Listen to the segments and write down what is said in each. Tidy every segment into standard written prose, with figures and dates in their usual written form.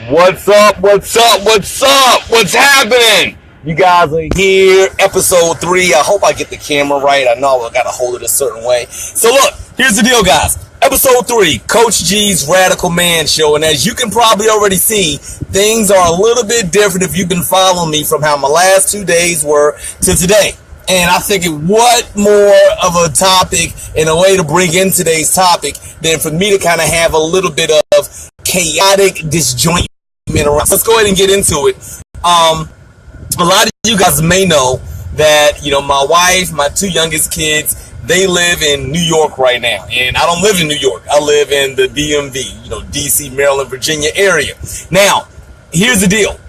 What's up? What's up? What's up? What's happening? You guys are here, episode 3. I hope I get the camera right. I know I got to hold it a certain way. So look, here's the deal, guys. Episode 3, Coach G's Radical Man Show. And as you can probably already see, things are a little bit different if you've been following me from how my last 2 days were to today. And I figured what more of a topic and a way to bring in today's topic than for me to kind of have a little bit of chaotic disjointment around. So let's go ahead and get into it. A lot of you guys may know that, my wife, my 2 youngest kids, they live in New York right now. And I don't live in New York. I live in the DMV, DC, Maryland, Virginia area. Now, here's the deal.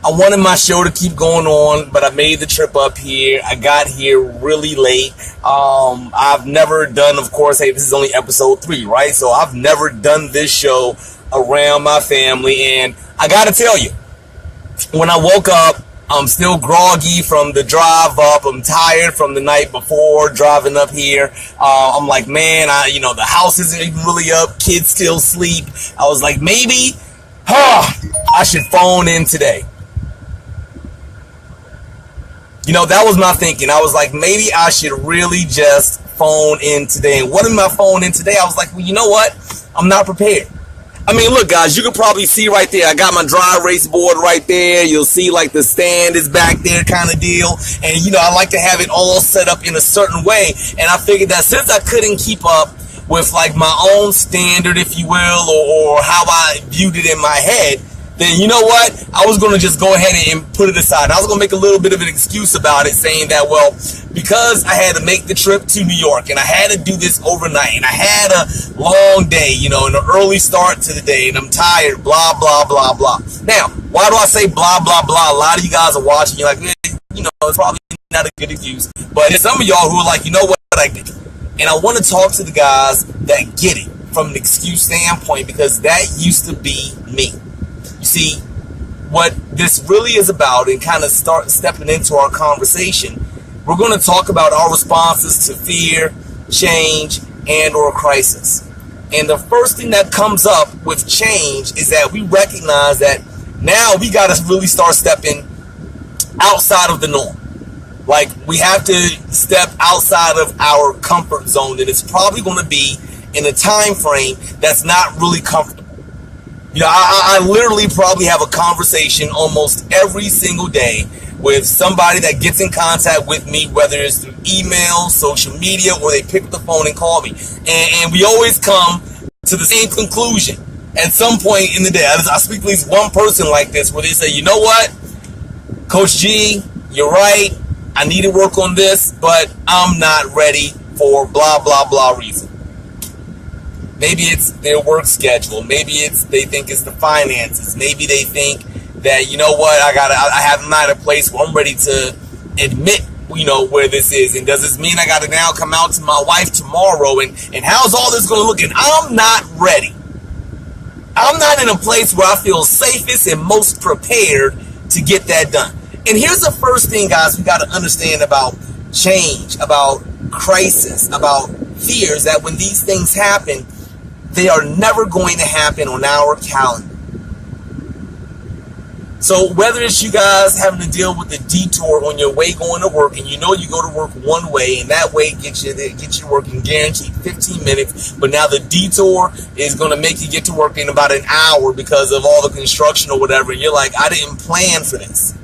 I wanted my show to keep going on, but I made the trip up here. I got here really late. I've never done, of course, hey, this is only episode 3, right? So I've never done this show around my family. And I got to tell you, when I woke up, I'm still groggy from the drive up. I'm tired from the night before driving up here. I'm like, man, the house isn't even really up. Kids still sleep. I was like, maybe I should phone in today. That was my thinking. I was like, maybe I should really just phone in today. And what am I phoning in today? I was like, well, you know what? I'm not prepared. I mean, look, guys, you can probably see right there. I got my dry erase board right there. You'll see like the stand is back there kind of deal. And, I like to have it all set up in a certain way. And I figured that since I couldn't keep up with like my own standard, if you will, or how I viewed it in my head, then you know what? I was going to just go ahead and put it aside. I was going to make a little bit of an excuse about it, saying that, well, because I had to make the trip to New York and I had to do this overnight and I had a long day, and an early start to the day and I'm tired, blah, blah, blah, blah. Now, why do I say blah, blah, blah? A lot of you guys are watching. You're like, it's probably not a good excuse. But there's some of y'all who are like, you know what? I get it. And I want to talk to the guys that get it from an excuse standpoint, because that used to be me. You see, what this really is about, and kind of start stepping into our conversation, we're going to talk about our responses to fear, change, and or crisis. And the first thing that comes up with change is that we recognize that now we got to really start stepping outside of the norm. Like, we have to step outside of our comfort zone, and it's probably going to be in a time frame that's not really comfortable. I literally probably have a conversation almost every single day with somebody that gets in contact with me, whether it's through email, social media, or they pick up the phone and call me. And we always come to the same conclusion at some point in the day. I speak to at least one person like this where they say, you know what, Coach G, you're right. I need to work on this, but I'm not ready for blah, blah, blah reason. Maybe it's their work schedule. Maybe they think it's the finances. Maybe they think that, you know what, I have not a place where I'm ready to admit, where this is. And does this mean I got to now come out to my wife tomorrow? And how's all this going to look? And I'm not ready. I'm not in a place where I feel safest and most prepared to get that done. And here's the first thing, guys, we got to understand about change, about crisis, about fears, that when these things happen, they are never going to happen on our calendar. So whether it's you guys having to deal with the detour on your way going to work, and you go to work one way, and that way gets you working guaranteed 15 minutes, but now the detour is going to make you get to work in about an hour because of all the construction or whatever, and you're like, I didn't plan for this.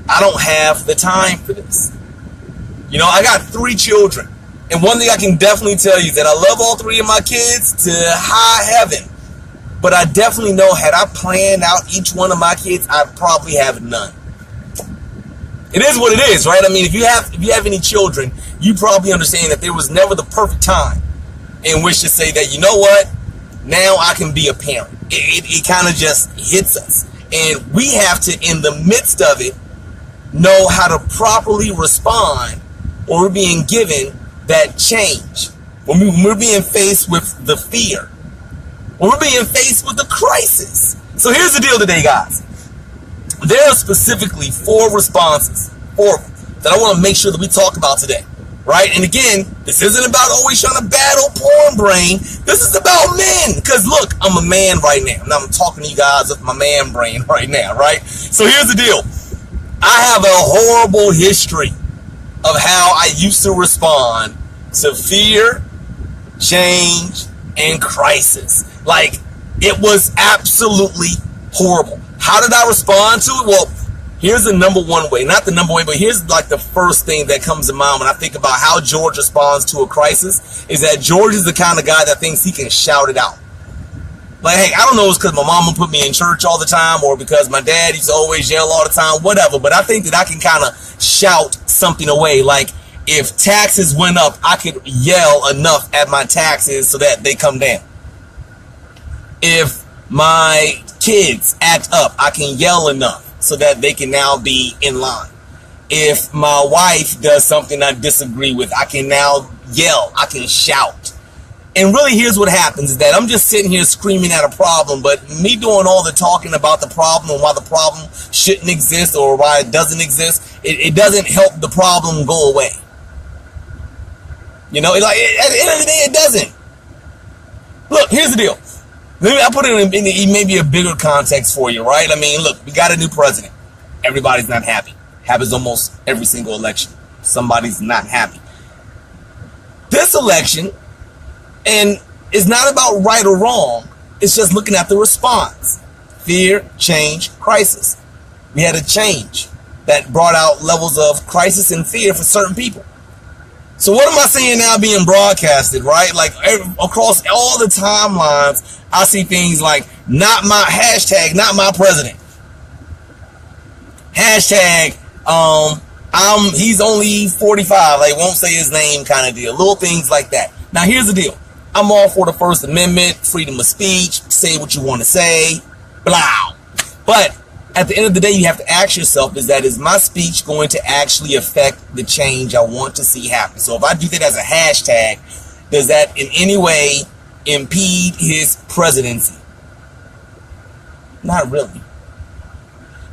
I don't have the time for this. I got 3 children. And one thing I can definitely tell you is that I love all 3 of my kids to high heaven. But I definitely know, had I planned out each one of my kids, I'd probably have none. It is what it is, right? I mean, if you have any children, you probably understand that there was never the perfect time in which to say that, you know what, now I can be a parent. It kind of just hits us. And we have to, in the midst of it, know how to properly respond when we're being given that change, when we're being faced with the fear, when we're being faced with the crisis. So here's the deal today, guys. There are specifically 4 responses, 4 that I want to make sure that we talk about today. right? And again, this isn't about always trying to battle porn brain. This is about men. Because look, I'm a man right now. Now I'm talking to you guys with my man brain right now, right? So here's the deal. I have a horrible history of how I used to respond to fear, change, and crisis. Like, it was absolutely horrible. How did I respond to it? Well, here's the number one way. Not the number one, but here's like the first thing that comes to mind when I think about how George responds to a crisis, is that George is the kind of guy that thinks he can shout it out. Like, hey, I don't know if it's because my mama put me in church all the time or because my dad used to always yell all the time, whatever. But I think that I can kind of shout something away. Like, if taxes went up, I could yell enough at my taxes so that they come down. If my kids act up, I can yell enough so that they can now be in line. If my wife does something I disagree with, I can now yell, I can shout. And really, here's what happens, is that I'm just sitting here screaming at a problem, but me doing all the talking about the problem and why the problem shouldn't exist or why it doesn't exist, it doesn't help the problem go away. You know, at the end of the day, it doesn't. Look, here's the deal. I'll put it in maybe a bigger context for you, right? I mean, look, we got a new president. Everybody's not happy. Happens almost every single election. Somebody's not happy. This election, and it's not about right or wrong, it's just looking at the response. Fear, change, crisis. We had a change that brought out levels of crisis and fear for certain people. So what am I seeing now being broadcasted, right? Like, across all the timelines, I see things like, not my hashtag, not my president. Hashtag, he's only 45, like, won't say his name kind of deal. Little things like that. Now, here's the deal. I'm all for the First Amendment, freedom of speech, say what you want to say, blah. But at the end of the day, you have to ask yourself, is my speech going to actually affect the change I want to see happen? So if I do that as a hashtag, does that in any way impede his presidency? Not really.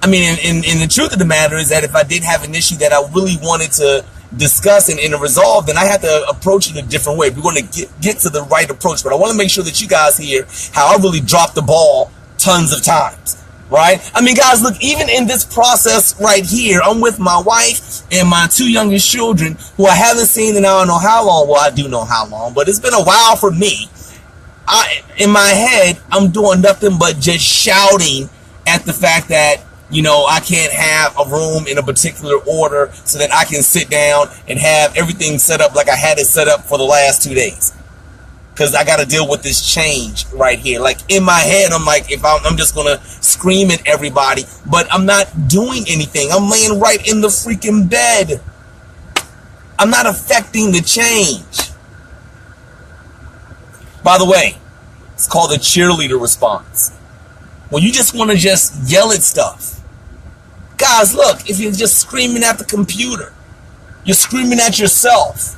I mean, and the truth of the matter is that if I did have an issue that I really wanted to discuss and resolve, then I have to approach it a different way. We're going to get to the right approach, but I want to make sure that you guys hear how I really dropped the ball tons of times, right? I mean, guys, look, even in this process right here, I'm with my wife and my two youngest children who I haven't seen in I don't know how long. Well, I do know how long, but it's been a while for me. In my head, I'm doing nothing but just shouting at the fact that, you know, I can't have a room in a particular order so that I can sit down and have everything set up like I had it set up for the last 2 days. Because I got to deal with this change right here. Like, in my head, I'm like, if I'm just going to scream at everybody, but I'm not doing anything. I'm laying right in the freaking bed. I'm not affecting the change. By the way, it's called a cheerleader response. When you just want to just yell at stuff. Guys, look, if you're just screaming at the computer, you're screaming at yourself,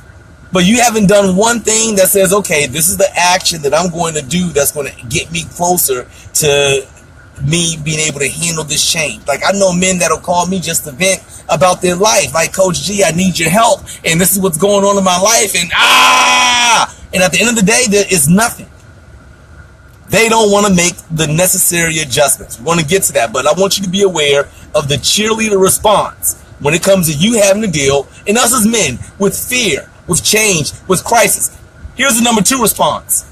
but you haven't done one thing that says, okay, this is the action that I'm going to do that's going to get me closer to me being able to handle this change. Like, I know men that'll call me just to vent about their life. Like, Coach G, I need your help, and this is what's going on in my life, and and at the end of the day, there is nothing. They don't want to make the necessary adjustments. We're going to get to that, but I want you to be aware of the cheerleader response when it comes to you having to deal, and us as men, with fear, with change, with crisis. Here's the number 2 response.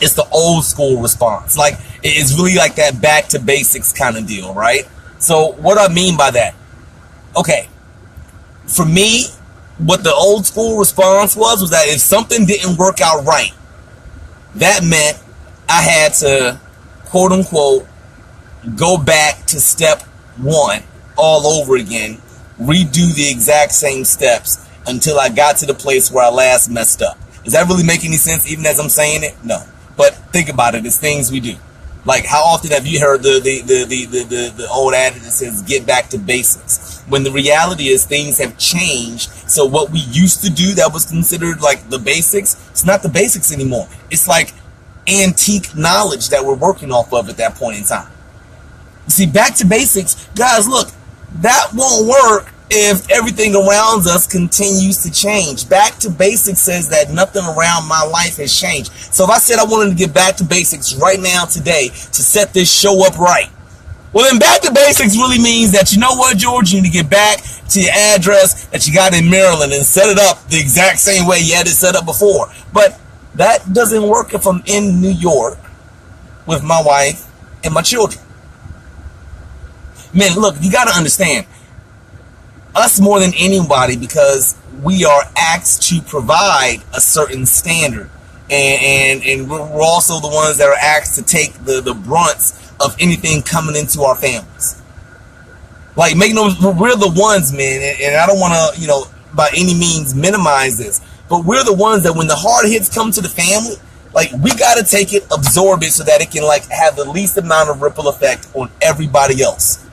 It's the old school response. Like, it's really like that back to basics kind of deal, right? So what do I mean by that? Okay, for me, what the old school response was that if something didn't work out right, that meant I had to, quote unquote, go back to step 1 all over again, redo the exact same steps until I got to the place where I last messed up. Does that really make any sense even as I'm saying it? No. But think about it, it's things we do. Like, how often have you heard the old adage that says get back to basics? When the reality is things have changed. So what we used to do that was considered like the basics, it's not the basics anymore. It's like antique knowledge that we're working off of at that point in time. You see, back to basics, guys, look, that won't work if everything around us continues to change? Back to basics says that nothing around my life has changed. So if I said I wanted to get back to basics right now today to set this show up right, well, then back to basics really means that, you know what, George, you need to get back to your address that you got in Maryland and set it up the exact same way you had it set up before. But that doesn't work if I'm in New York with my wife and my children. Man, look, you got to understand, us more than anybody, because we are asked to provide a certain standard. And we're also the ones that are asked to take the brunts of anything coming into our families. Like, make no, we're the ones, man, and I don't want to, by any means minimize this, but we're the ones that when the hard hits come to the family, like, we got to take it, absorb it so that it can, like, have the least amount of ripple effect on everybody else.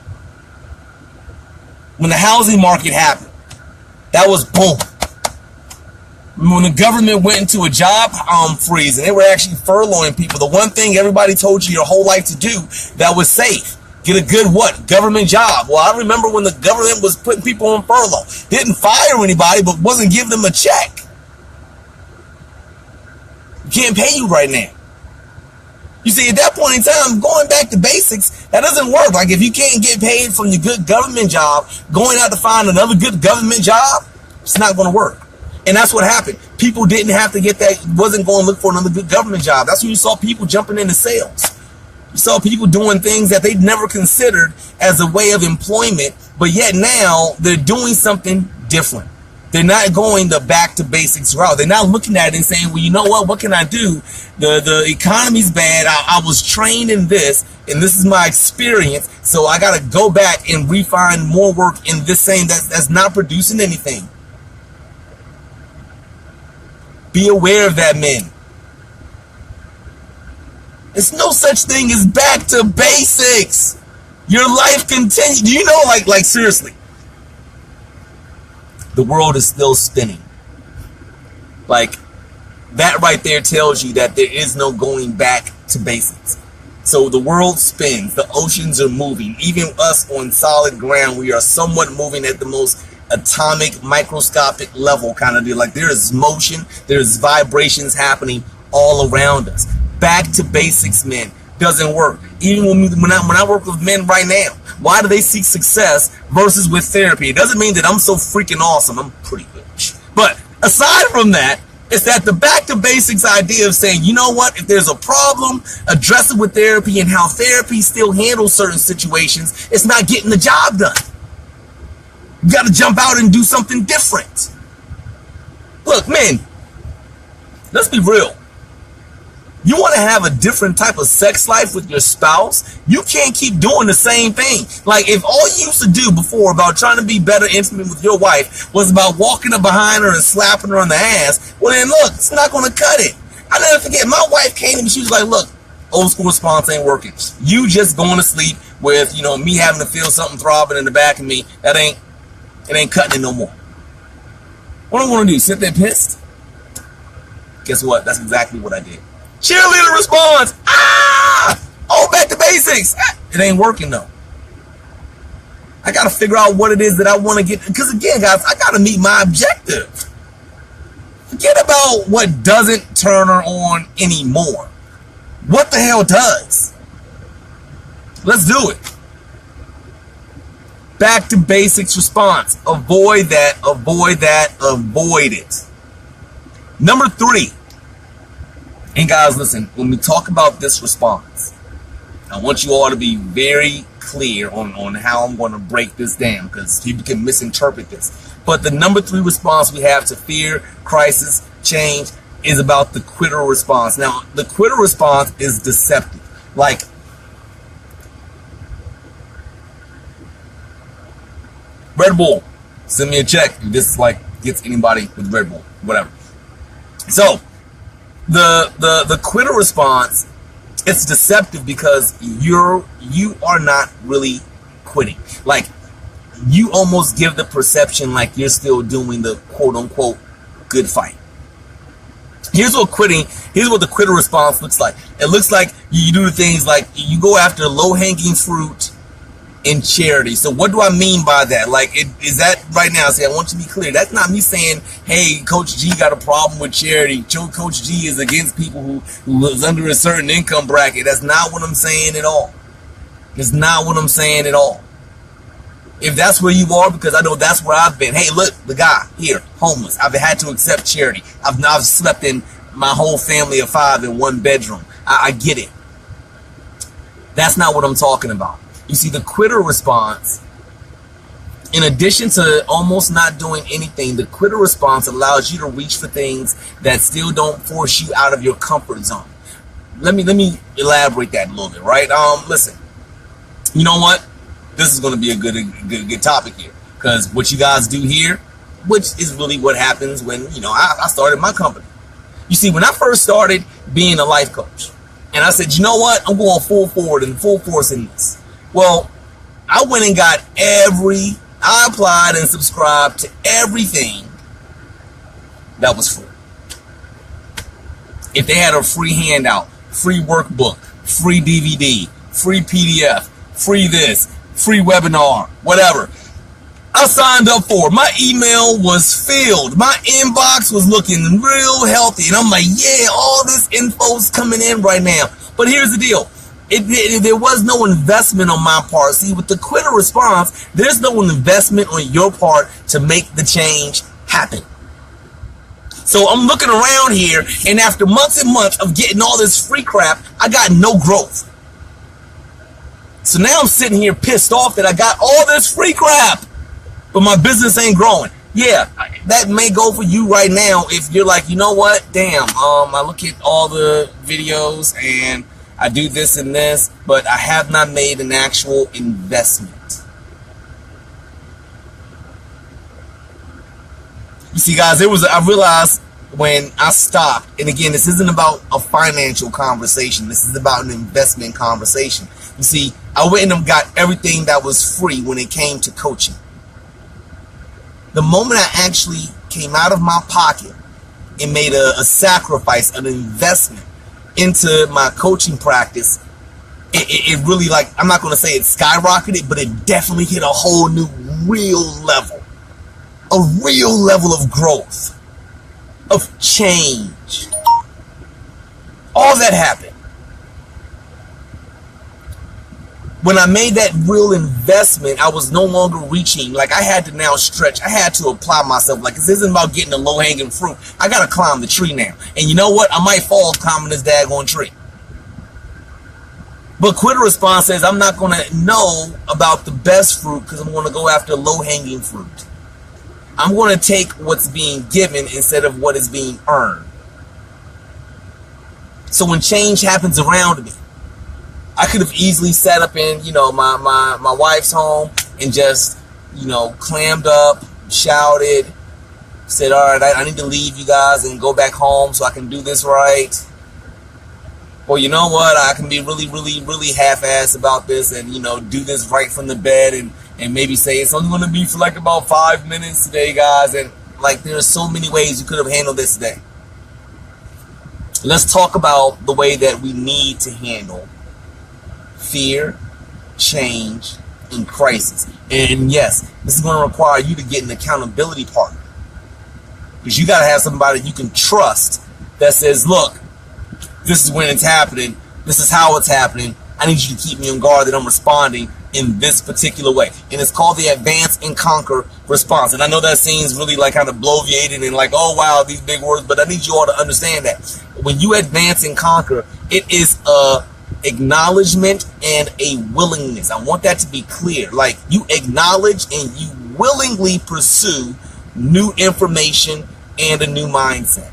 When the housing market happened, that was boom. When the government went into a job freeze and they were actually furloughing people, the one thing everybody told you your whole life to do that was safe, get a good what? Government job. Well, I remember when the government was putting people on furlough. Didn't fire anybody, but wasn't giving them a check. Can't pay you right now. You see, at that point in time, going back to basics, that doesn't work. Like, if you can't get paid from your good government job, going out to find another good government job, it's not going to work. And that's what happened. People didn't have to get that, wasn't going to look for another good government job. That's when you saw people jumping into sales. You saw people doing things that they'd never considered as a way of employment, but yet now they're doing something different. They're not going the back to basics route. They're not looking at it and saying, well, you know what can I do? The economy's bad. I was trained in this, and this is my experience, so I got to go back and refine more work in this same that's not producing anything. Be aware of that, men. There's no such thing as back to basics. Your life continues. Do you know, like seriously, the world is still spinning. Like, that right there tells you that there is no going back to basics. So the world spins, the oceans are moving. Even us on solid ground, we are somewhat moving at the most atomic, microscopic level kind of deal. Like, there is motion, there's vibrations happening all around us. Back to basics, men, doesn't work. Even when I work with men right now, why do they seek success versus with therapy? It doesn't mean that I'm so freaking awesome. I'm pretty good. But aside from that, it's that the back to basics idea of saying, you know what, if there's a problem, address it with therapy, and how therapy still handles certain situations, it's not getting the job done. You got to jump out and do something different. Look, man, let's be real. You want to have a different type of sex life with your spouse, you can't keep doing the same thing. Like, if all you used to do before about trying to be better intimate with your wife was about walking up behind her and slapping her on the ass, well then look, it's not going to cut it. I'll never forget, my wife came to me, she was like, look, old school response ain't working. You just going to sleep with, me having to feel something throbbing in the back of me. It ain't cutting it no more. What am I going to do? Sit there pissed? Guess what? That's exactly what I did. Cheerleader response. Back to basics. It ain't working though. I got to figure out what it is that I want to get. Because again, guys, I got to meet my objective. Forget about what doesn't turn her on anymore. What the hell does? Let's do it. Back to basics response. Avoid that, avoid it. Number 3. And guys, listen, when we talk about this response, I want you all to be very clear on how I'm going to break this down, because people can misinterpret this. But the number 3 response we have to fear, crisis, change is about the quitter response. Now, the quitter response is deceptive. Like, Red Bull, send me a check if this gets anybody with Red Bull, whatever. So, the quitter response, it's deceptive because you are not really quitting. Like, you almost give the perception like you're still doing the quote unquote good fight. Here's what the quitter response looks like. It looks like you do things like you go after low hanging fruit in charity. So what do I mean by that? Like, is that right now? See, I want you to be clear. That's not me saying, hey, Coach G got a problem with charity. Coach G is against people who lives under a certain income bracket. That's not what I'm saying at all. It's not what I'm saying at all. If that's where you are, because I know that's where I've been. Hey, look, the guy here, homeless. I've had to accept charity. I've slept in my whole family of 5 in one bedroom. I get it. That's not what I'm talking about. You see, the quitter response, in addition to almost not doing anything, the quitter response allows you to reach for things that still don't force you out of your comfort zone. Let me elaborate that a little bit, right? Listen, you know what? This is going to be a good topic here, because what you guys do here, which is really what happens when, I started my company. You see, when I first started being a life coach, and I said, you know what? I'm going full forward and full force in this. Well, I went and got I applied and subscribed to everything that was free. If they had a free handout, free workbook, free DVD, free PDF, free this, free webinar, whatever, I signed up for it. My email was filled. My inbox was looking real healthy. And I'm like, yeah, all this info's coming in right now. But here's the deal. There was no investment on my part. See, with the quitter response, there's no investment on your part to make the change happen. So I'm looking around here, and after months and months of getting all this free crap, I got no growth. So now I'm sitting here pissed off that I got all this free crap, but my business ain't growing. Yeah, that may go for you right now if you're like, you know what? Damn, I look at all the videos and I do this and this, but I have not made an actual investment. You see, guys, I realized when I stopped, and again, this isn't about a financial conversation. This is about an investment conversation. You see, I went and got everything that was free when it came to coaching. The moment I actually came out of my pocket and made a sacrifice, an investment into my coaching practice, it really, like, I'm not going to say it skyrocketed, but it definitely hit a whole new real level of growth, of change. All that happened when I made that real investment. I was no longer reaching, like, I had to now stretch. I had to apply myself. Like, this isn't about getting the low-hanging fruit. I got to climb the tree now. And you know what? I might fall climbing this daggone tree. But quitter response says, I'm not going to know about the best fruit because I'm going to go after low-hanging fruit. I'm going to take what's being given instead of what is being earned. So when change happens around me, I could have easily sat up in, my wife's home and just, clammed up, shouted, said, all right, I need to leave you guys and go back home so I can do this right. Or you know what, I can be really, really, really half-assed about this and, do this right from the bed and maybe say it's only going to be for like about 5 minutes today, guys. And like, there's so many ways you could have handled this today. Let's talk about the way that we need to handle fear, change, and crisis. And yes, this is going to require you to get an accountability partner, because you got to have somebody you can trust that says, look, this is when it's happening, this is how it's happening, I need you to keep me on guard that I'm responding in this particular way. And it's called the advance and conquer response. And I know that seems really like kind of bloviated and like, oh wow, these big words, but I need you all to understand that when you advance and conquer, it is a acknowledgement and a willingness. I want that to be clear. Like, you acknowledge and you willingly pursue new information and a new mindset.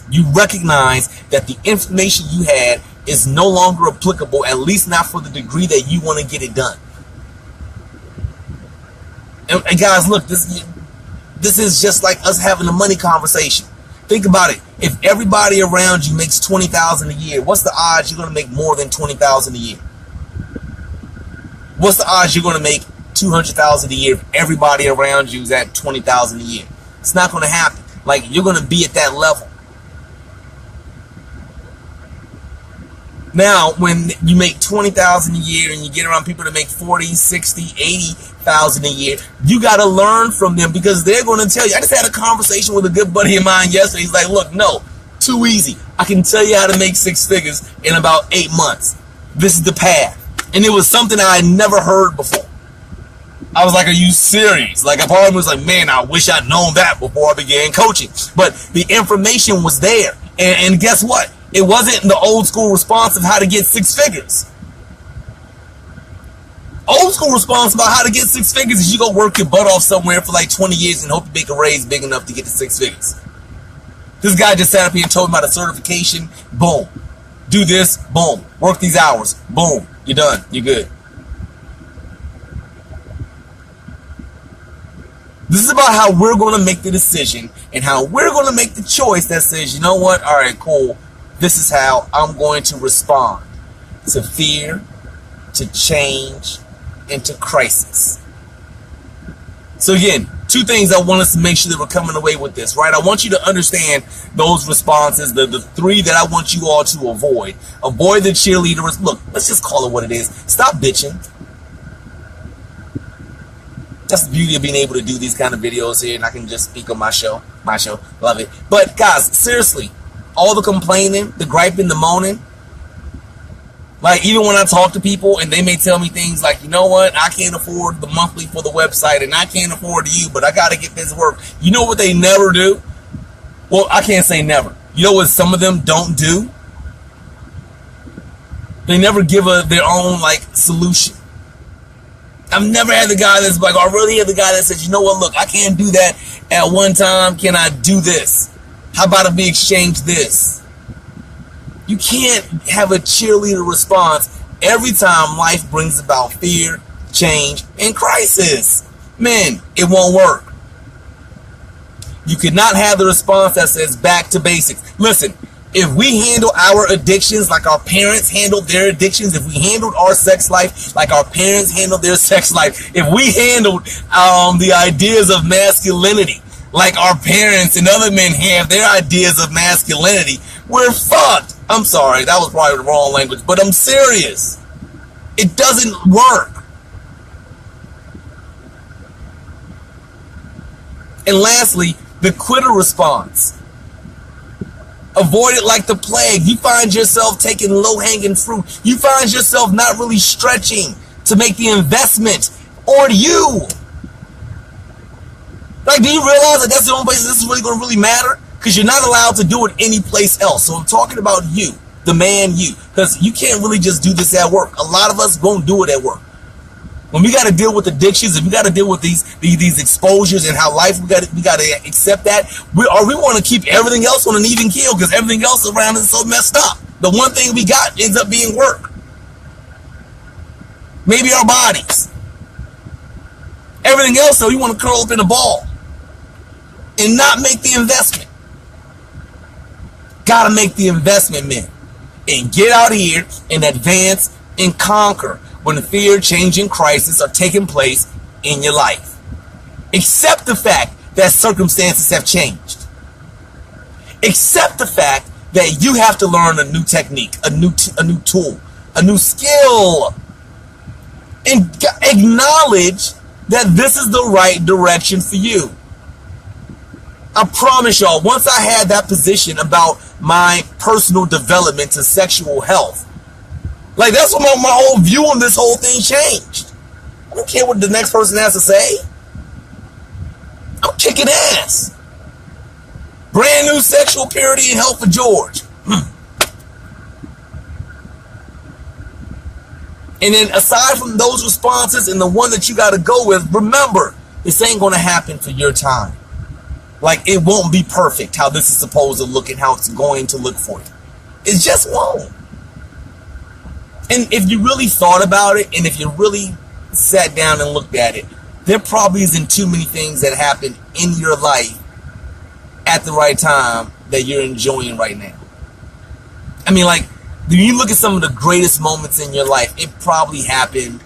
You recognize that the information you had is no longer applicable, at least not for the degree that you want to get it done. And guys, look, this is just like us having a money conversation. Think about it. If everybody around you makes $20,000 a year, what's the odds you're going to make more than $20,000 a year? What's the odds you're going to make $200,000 a year if everybody around you is at $20,000 a year? It's not going to happen. Like, you're going to be at that level. Now, when you make 20,000 a year and you get around people that make 40, 60, 80,000 a year, you got to learn from them because they're going to tell you. I just had a conversation with a good buddy of mine yesterday. He's like, look, no, too easy. I can tell you how to make 6 figures in about 8 months. This is the path. And it was something I had never heard before. I was like, are you serious? Like, a part of me was like, man, I wish I'd known that before I began coaching. But the information was there. And guess what? It wasn't the old school response of how to get 6 figures. Old school response about how to get 6 figures is you go work your butt off somewhere for like 20 years and hope you make a raise big enough to get to 6 figures. This guy just sat up here and told me about a certification. Boom. Do this. Boom. Work these hours. Boom. You're done. You're good. This is about how we're going to make the decision and how we're going to make the choice that says, you know what? All right, cool. This is how I'm going to respond to fear, to change, and to crisis. So again, 2 things I want us to make sure that we're coming away with this, right? I want you to understand those responses, the 3 that I want you all to avoid. Avoid the cheerleaders. Look, let's just call it what it is. Stop bitching. That's the beauty of being able to do these kind of videos here, and I can just speak on my show. Love it. But guys, seriously, all the complaining, the griping, the moaning, like even when I talk to people and they may tell me things like, you know what, I can't afford the monthly for the website and I can't afford you, but I got to get this work. You know what they never do? Well, I can't say never. You know what some of them don't do? They never give their own like solution. I've never had the guy that's like, I really had the guy that says, you know what, look, I can't do that at one time. Can I do this? How about if we exchange this? You can't have a cheerleader response every time life brings about fear, change, and crisis. Men, it won't work. You cannot have the response that says back to basics. Listen, if we handle our addictions like our parents handled their addictions, if we handled our sex life like our parents handled their sex life, if we handled the ideas of masculinity like our parents and other men have their ideas of masculinity, we're fucked. I'm sorry, that was probably the wrong language, but I'm serious. It doesn't work. And lastly, the quitter response. Avoid it like the plague. You find yourself taking low-hanging fruit. You find yourself not really stretching to make the investment on you. Like, do you realize that that's the only place this is really going to really matter? Because you're not allowed to do it any place else. So I'm talking about you, the man you. Because you can't really just do this at work. A lot of us won't do it at work. When we got to deal with addictions, and we got to deal with these exposures and how life, we got to accept that. We want to keep everything else on an even keel because everything else around is so messed up. The one thing we got ends up being work. Maybe our bodies. Everything else, though, you want to curl up in a ball and not make the investment. Got to make the investment, men, and get out here and advance and conquer when the fear, change, and crisis are taking place in your life. Accept the fact that circumstances have changed. Accept the fact that you have to learn a new technique, a new tool, a new skill. And acknowledge that this is the right direction for you. I promise y'all, once I had that position about my personal development to sexual health, like that's when my whole view on this whole thing changed. I don't care what the next person has to say. I'm kicking ass. Brand new sexual purity and health for George. And then aside from those responses and the one that you got to go with, remember, this ain't going to happen for your time. Like, it won't be perfect how this is supposed to look and how it's going to look for you. It just won't. And if you really thought about it, and if you really sat down and looked at it, there probably isn't too many things that happen in your life at the right time that you're enjoying right now. I mean, like, when you look at some of the greatest moments in your life, it probably happened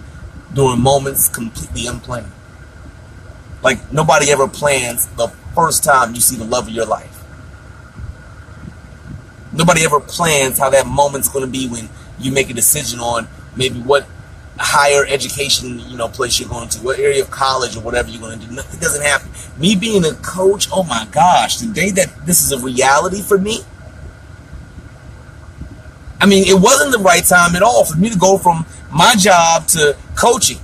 during moments completely unplanned. Like, nobody ever plans the first time you see the love of your life. Nobody ever plans how that moment's going to be when you make a decision on maybe what higher education, place you're going to, what area of college or whatever you're going to do. Nothing doesn't happen. Me being a coach, oh my gosh, the day that this is a reality for me, I mean, it wasn't the right time at all for me to go from my job to coaching.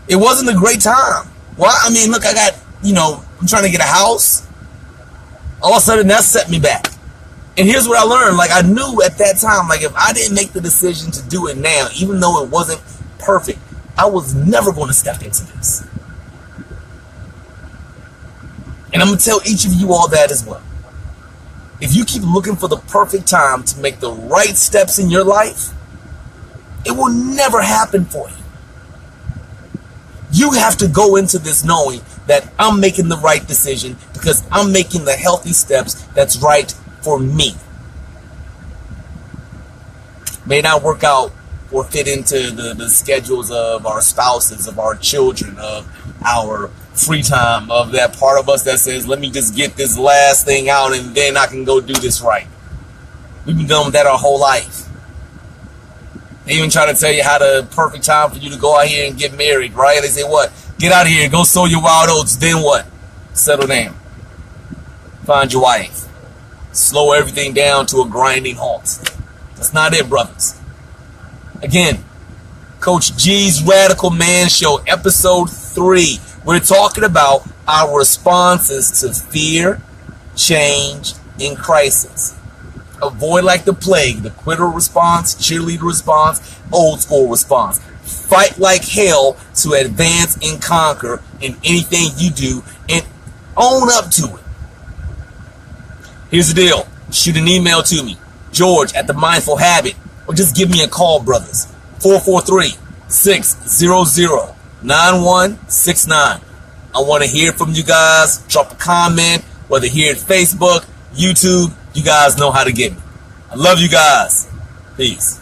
It wasn't a great time. Well, I mean, look, I got, I'm trying to get a house. All of a sudden, that set me back. And here's what I learned. Like, I knew at that time, like, if I didn't make the decision to do it now, even though it wasn't perfect, I was never going to step into this. And I'm going to tell each of you all that as well. If you keep looking for the perfect time to make the right steps in your life, it will never happen for you. You have to go into this knowing that I'm making the right decision because I'm making the healthy steps that's right for me. May not work out or fit into the schedules of our spouses, of our children, of our free time, of that part of us that says, let me just get this last thing out and then I can go do this right. We've been dealing with that our whole life. They even try to tell you how the perfect time for you to go out here and get married, right? They say, what? Get out of here, go sow your wild oats, then what? Settle down. Find your wife. Slow everything down to a grinding halt. That's not it, brothers. Again, Coach G's Radical Man Show, episode 3. We're talking about our responses to fear, change, and crisis. Avoid like the plague, the quitter response, cheerleader response, old school response. Fight like hell to advance and conquer in anything you do and own up to it. Here's the deal. Shoot an email to me, George at The Mindful Habit, or just give me a call, brothers. 443-600-9169. I want to hear from you guys. Drop a comment, whether here at Facebook, YouTube. You guys know how to get me. I love you guys. Peace.